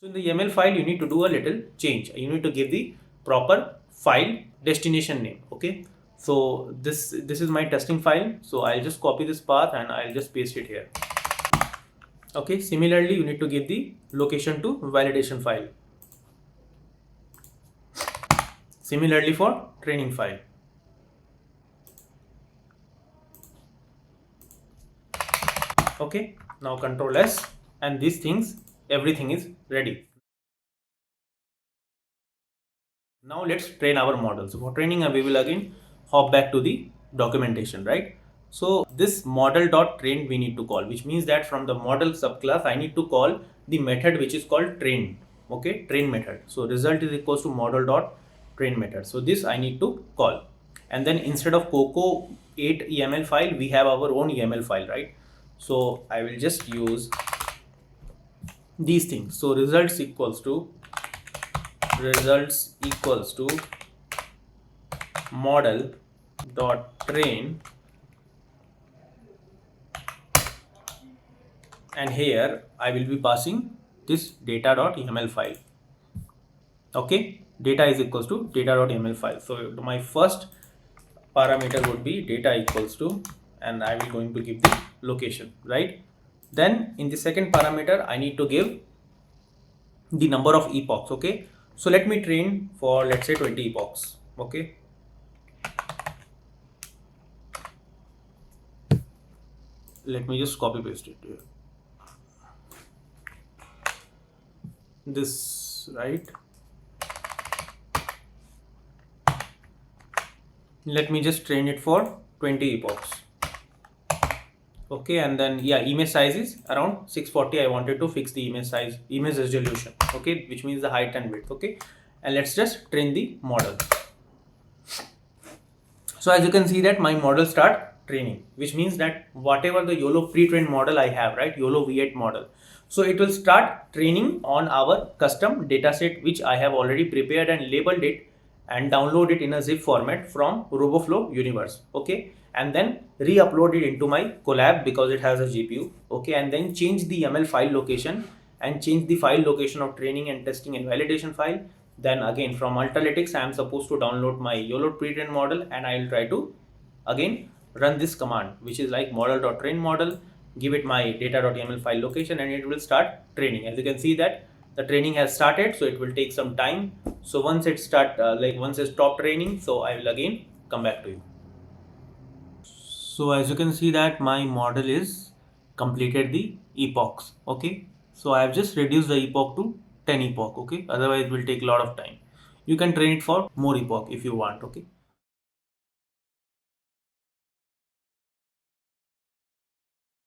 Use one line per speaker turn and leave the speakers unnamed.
So in the YAML file, you need to do a little change. You need to give the proper file destination name. Okay. So this is my testing file. So I'll just copy this path and I'll just paste it here. Okay. Similarly, you need to give the location to validation file. Similarly for training file. Okay. Now Control S, and these things, everything is ready. Now let's train our models. For training, we will again hop back to the documentation, right? So this model.train we need to call, which means that from the model subclass, I need to call the method which is called train. Okay, train method. So result is equals to model.train method. So this I need to call. And then instead of Coco 8 YAML file, we have our own YAML file, right? So I will just use these things. So results equals to model dot train, and here I will be passing this data.yaml file. Okay, data is equals to data.yaml file. So my first parameter would be data equals to, and I will going to give the location, right? Then in the second parameter, I need to give the number of epochs. Okay, so let me train for, let's say, 20 epochs. Okay, let me just copy paste it here. This, right? Let me just train it for 20 epochs. Okay, and then yeah, image size is around 640. I wanted to fix the image resolution. Okay, which means the height and width. Okay, and let's just train the model. So as you can see that my model start training, which means that whatever the YOLO pre-trained model I have, right, YOLO V8 model, so it will start training on our custom dataset, which I have already prepared and labeled it and download it in a zip format from RoboFlow universe. Okay, and then re-upload it into my Colab because it has a GPU. Okay, and then change the YAML file location and change the file location of training and testing and validation file. Then again from Ultralytics, I am supposed to download my YOLO pre-trained model, and I will try to again run this command, which is like model.train model, give it my data.yaml file location, and it will start training. As you can see that the training has started, so it will take some time. So once it once it stop training, so I will again come back to you. So as you can see that my model is completed the epochs. Okay, so I have just reduced the epoch to 10 epoch. Okay, otherwise it will take a lot of time. You can train it for more epoch if you want. Okay.